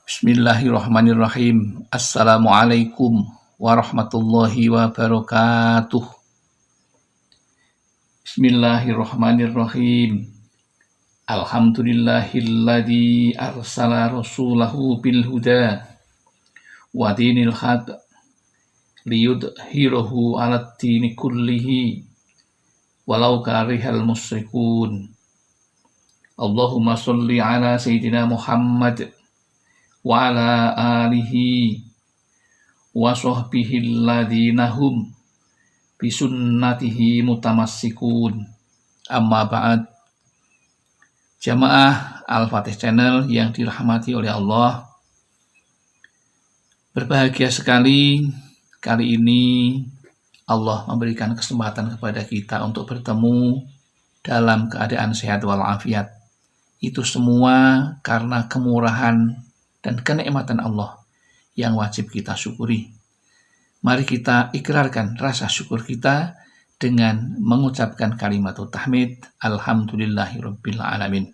Bismillahirrahmanirrahim. Assalamualaikum warahmatullahi wabarakatuh. Bismillahirrahmanirrahim. Alhamdulillahilladzi arsala rasulahu bil huda wa dinil haq liyudhhirahu 'alat dini kullihi walau karihal musyrikun. Allahumma sholli ala sayyidina Muhammad wa ala alihi wa sahbihi alladzina hum bisunnatihi mutamassikun. Amma ba'd. Jamaah Al-Fatih Channel yang dirahmati oleh Allah, berbahagia sekali kali ini Allah memberikan kesempatan kepada kita untuk bertemu dalam keadaan sehat walafiat. Itu semua karena kemurahan dan kenikmatan Allah yang wajib kita syukuri. Mari kita ikrarkan rasa syukur kita dengan mengucapkan kalimat tahmid, alhamdulillahirabbil alamin.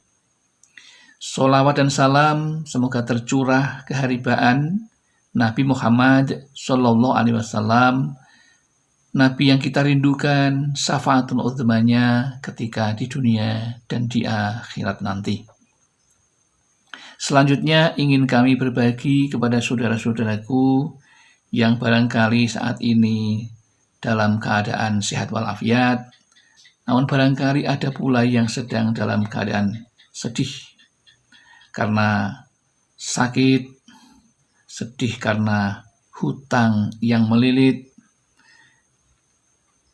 Sholawat dan salam semoga tercurah keharibaan Nabi Muhammad sallallahu alaihi wasallam, Nabi yang kita rindukan syafaatul uzmanya ketika di dunia dan di akhirat nanti. Selanjutnya ingin kami berbagi kepada saudara-saudaraku yang barangkali saat ini dalam keadaan sehat walafiat, namun barangkali ada pula yang sedang dalam keadaan sedih karena sakit, sedih karena hutang yang melilit,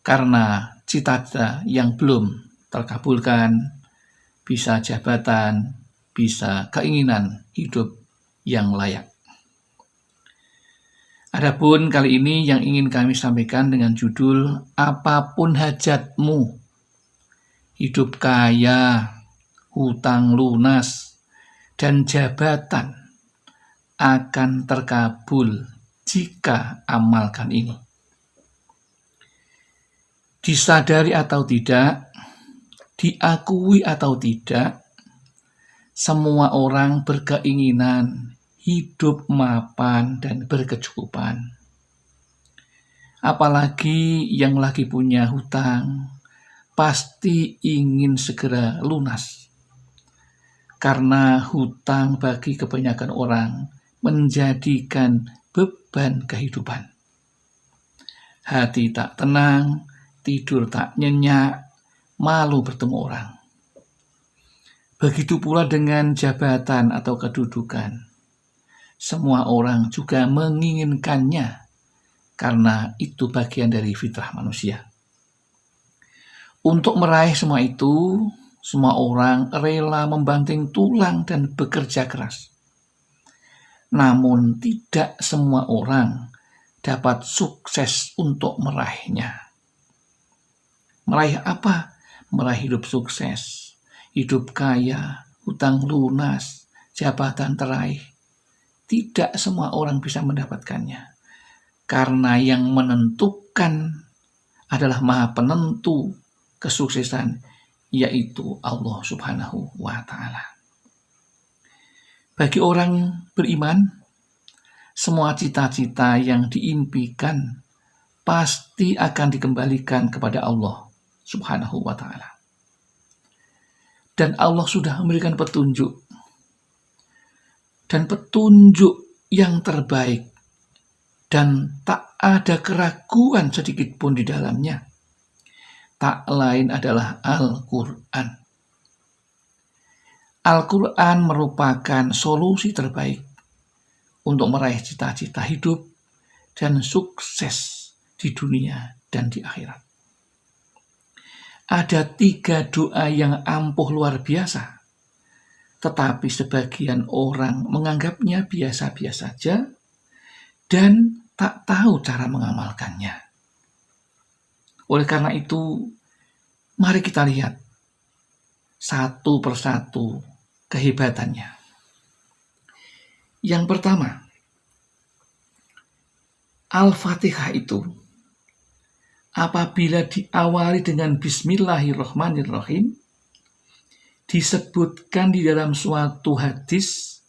karena cita-cita yang belum terkabulkan, bisa jabatan, bisa keinginan hidup yang layak. Adapun kali ini yang ingin kami sampaikan dengan judul apapun hajatmu, hidup kaya, hutang lunas, dan jabatan akan terkabul jika amalkan ini. Disadari atau tidak, diakui atau tidak, semua orang berkeinginan hidup mapan dan berkecukupan. Apalagi yang lagi punya hutang, pasti ingin segera lunas. Karena hutang bagi kebanyakan orang menjadikan beban kehidupan. Hati tak tenang, tidur tak nyenyak, malu bertemu orang. Begitu pula dengan jabatan atau kedudukan. Semua orang juga menginginkannya karena itu bagian dari fitrah manusia. Untuk meraih semua itu, semua orang rela membanting tulang dan bekerja keras. Namun tidak semua orang dapat sukses untuk meraihnya. Meraih apa? Meraih hidup sukses, hidup kaya, hutang lunas, jabatan teraih. Tidak semua orang bisa mendapatkannya. Karena yang menentukan adalah Maha Penentu kesuksesan, yaitu Allah Subhanahu wa Ta'ala. Bagi orang beriman, semua cita-cita yang diimpikan pasti akan dikembalikan kepada Allah Subhanahu wa Ta'ala. Dan Allah sudah memberikan petunjuk, dan petunjuk yang terbaik, dan tak ada keraguan sedikit pun di dalamnya. Tak lain adalah Al-Quran. Al-Quran merupakan solusi terbaik untuk meraih cita-cita hidup dan sukses di dunia dan di akhirat. Ada 3 doa yang ampuh luar biasa, tetapi sebagian orang menganggapnya biasa-biasa saja dan tak tahu cara mengamalkannya. Oleh karena itu, mari kita lihat satu persatu kehebatannya. Yang pertama, Al-Fatihah itu apabila diawali dengan Bismillahirrahmanirrahim, disebutkan di dalam suatu hadis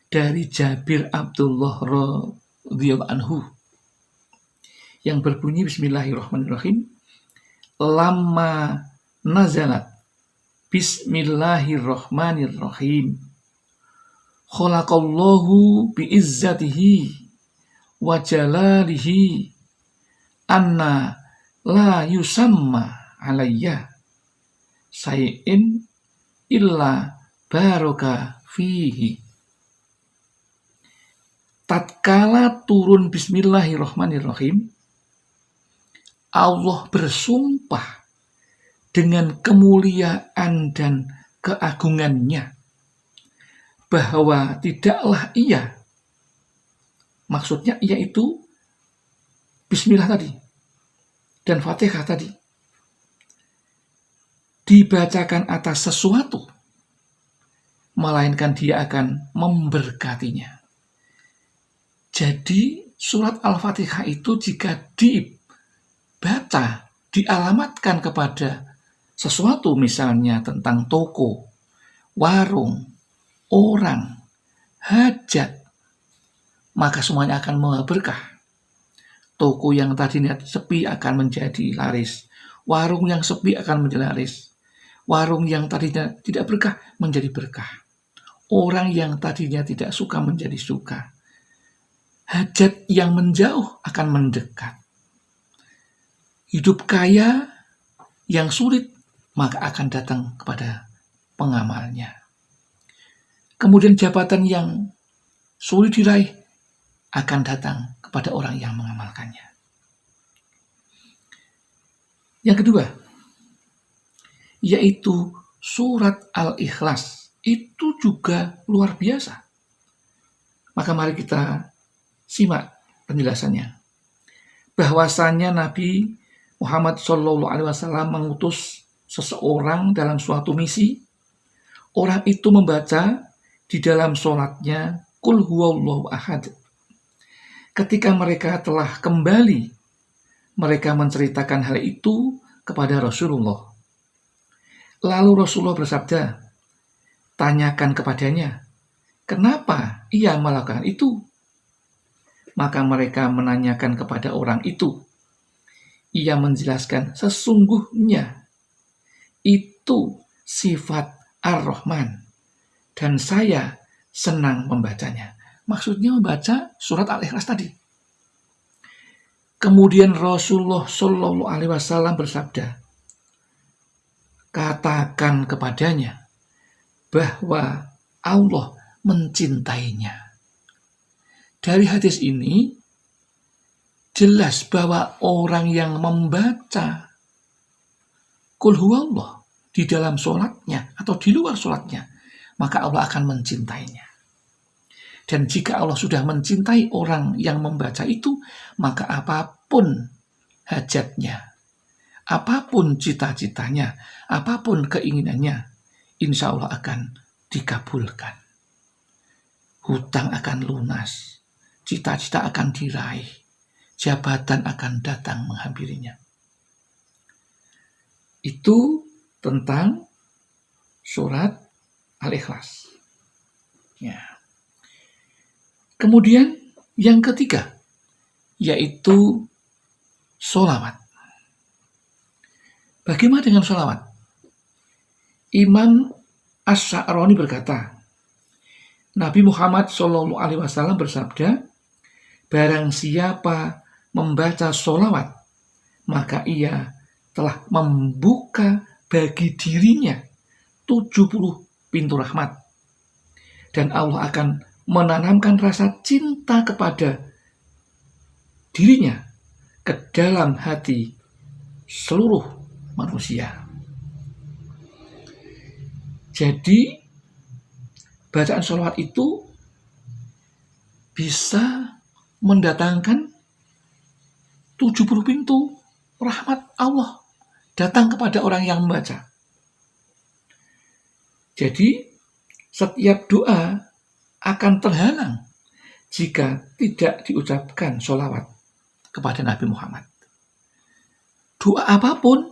dari Jabir Abdullah radhiyallahu anhu yang berbunyi Bismillahirrahmanirrahim. Lamma nazalat Bismillahirrahmanirrahim. Khalaqallahu biizzatihi wa jalalihi anna la yusamma alayya say'in illa baraka fihi. Tatkala turun Bismillahirrahmanirrahim, Allah bersumpah dengan kemuliaan dan keagungannya bahwa tidaklah ia, maksudnya yaitu Bismillah tadi dan Fatihah tadi, dibacakan atas sesuatu, melainkan dia akan memberkatinya. Jadi surat Al-Fatihah itu jika dibaca, dialamatkan kepada sesuatu, misalnya tentang toko, warung, orang, hajat, maka semuanya akan membawa berkah. Toko yang tadinya sepi akan menjadi laris, warung yang sepi akan menjadi laris, warung yang tadinya tidak berkah menjadi berkah, orang yang tadinya tidak suka menjadi suka, hajat yang menjauh akan mendekat, hidup kaya yang sulit maka akan datang kepada pengamalnya. Kemudian jabatan yang sulit diraih akan datang kepada orang yang mengamalkannya. Yang kedua, yaitu surat Al-Ikhlas. Itu juga luar biasa. Maka mari kita simak penjelasannya. Bahwasanya Nabi Muhammad SAW mengutus seseorang dalam suatu misi. Orang itu membaca di dalam sholatnya Qul huwallahu ahad. Ketika mereka telah kembali, mereka menceritakan hal itu kepada Rasulullah. Lalu Rasulullah bersabda, tanyakan kepadanya, kenapa ia melakukan itu? Maka mereka menanyakan kepada orang itu. Ia menjelaskan, sesungguhnya itu sifat Ar-Rahman dan saya senang membacanya. Maksudnya membaca surat Al-Ikhlas tadi. Kemudian Rasulullah SAW bersabda, katakan kepadanya bahwa Allah mencintainya. Dari hadis ini jelas bahwa orang yang membaca Qul huwallah di dalam sholatnya atau di luar sholatnya, maka Allah akan mencintainya. Dan jika Allah sudah mencintai orang yang membaca itu, maka apapun hajatnya, apapun cita-citanya, apapun keinginannya, insya Allah akan dikabulkan. Hutang akan lunas, cita-cita akan diraih, jabatan akan datang menghampirinya. Itu tentang surat Al-Ikhlas. Ya. Kemudian yang ketiga, yaitu sholawat. Bagaimana dengan sholawat? Imam Ash-Sha'rani berkata, Nabi Muhammad SAW bersabda, barang siapa membaca sholawat, maka ia telah membuka bagi dirinya 70 pintu rahmat. Dan Allah akan menanamkan rasa cinta kepada dirinya ke dalam hati seluruh manusia. Jadi bacaan sholawat itu bisa mendatangkan 70 pintu rahmat Allah datang kepada orang yang membaca. Jadi setiap doa akan terhalang jika tidak diucapkan sholawat kepada Nabi Muhammad. Doa apapun,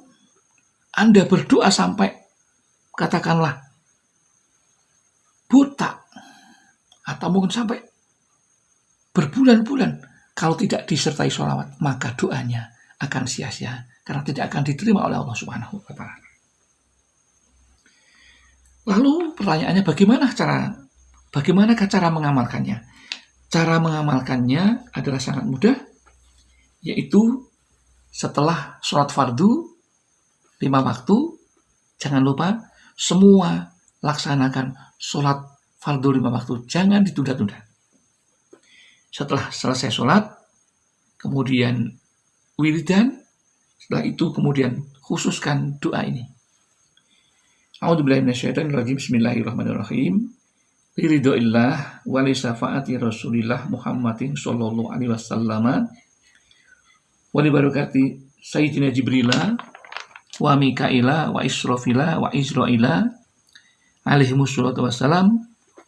Anda berdoa sampai katakanlah buta atau mungkin sampai berbulan-bulan, kalau tidak disertai sholawat, maka doanya akan sia-sia karena tidak akan diterima oleh Allah Subhanahu wa Ta'ala. Lalu pertanyaannya, bagaimana cara mengamalkannya? Cara mengamalkannya adalah sangat mudah, yaitu setelah sholat fardu 5 waktu, jangan lupa semua laksanakan sholat fardu 5 waktu, jangan ditunda-tunda. Setelah selesai sholat, kemudian wiridan, setelah itu kemudian khususkan doa ini. A'udzubillahi minasyaitonirrajim. Bismillahirrahmanirrahim. Liridhoillah wa li syafaati Rasulillah Muhammadin sallallahu alaihi wasallam wa li barakati Sayyidina Jibrila wa Mikaila wa Israfila wa Israila alaihimus salatu wassalam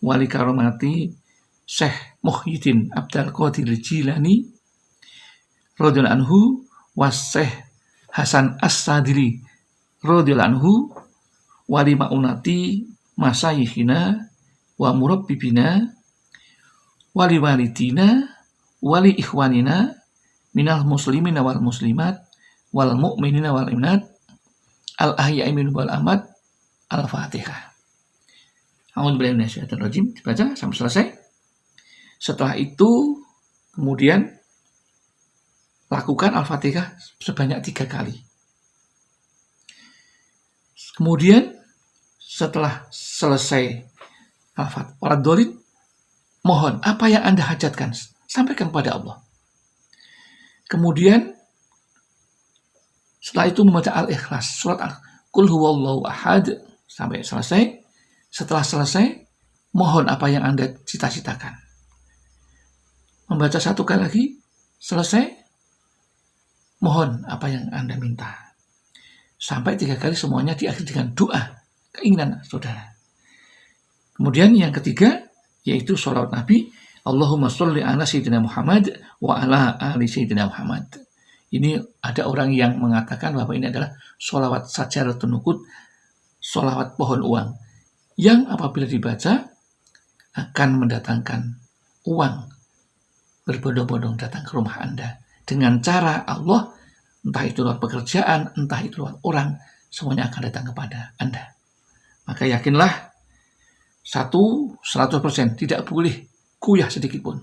wa li karamati Syekh Muhyiddin Abdul Qadir Jilani radhiyallahu anhu wa Syekh Hasan As-Sadili radhiyallahu anhu wa li maunati masayikhina wa murabbibina wa li walidina wa li ikhwanina minal muslimina wal muslimat wal mu'minina wal mu'minat al ahya'i minhum wal amwat. Al-Fatihah. A'udzubillahi minasyaitonir rajim. Dibaca sampai selesai. Setelah itu kemudian lakukan Al-Fatihah sebanyak 3 kali. Kemudian setelah selesai Al-Fatihah, mohon apa yang Anda hajatkan, sampaikan kepada Allah. Kemudian setelah itu membaca Al-Ikhlas, surat Qul huwallahu ahad sampai selesai. Setelah selesai, mohon apa yang Anda cita-citakan. Membaca 1 kali lagi, selesai, mohon apa yang Anda minta. Sampai 3 kali semuanya diakhiri dengan doa, keinginan saudara. Kemudian yang ketiga, yaitu sholawat Nabi, Allahumma sholli ala Sayyidina Muhammad wa ala ali Sayyidina Muhammad. Ini ada orang yang mengatakan bahwa ini adalah sholawat sajaratun nukut, sholawat pohon uang, yang apabila dibaca akan mendatangkan uang berbondong-bondong datang ke rumah Anda. Dengan cara Allah, entah itu lewat pekerjaan, entah itu lewat orang, semuanya akan datang kepada Anda. Maka yakinlah 100%, tidak boleh goyah sedikit pun.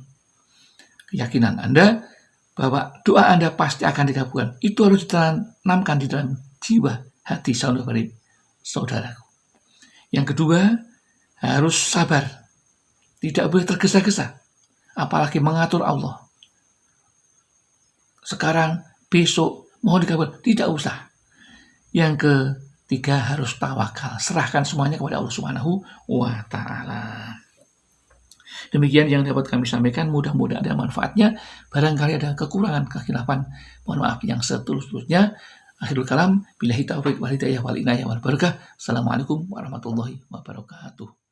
Keyakinan Anda bahwa doa Anda pasti akan dikabulkan, itu harus ditanamkan di dalam jiwa hati saudaraku. Yang kedua, harus sabar. Tidak boleh tergesa-gesa, apalagi mengatur Allah. Sekarang, besok, mohon dikabulkan, tidak usah. Yang ketiga, harus tawakal. Serahkan semuanya kepada Allah Subhanahu wa Ta'ala. Demikian yang dapat kami sampaikan, mudah-mudahan ada manfaatnya. Barangkali ada kekurangan, kekhilafan, mohon maaf yang setulus-tulusnya. Akhirul kalam, billahi taufiq wal hidayah wal inayah wal barakah. Assalamualaikum warahmatullahi wabarakatuh.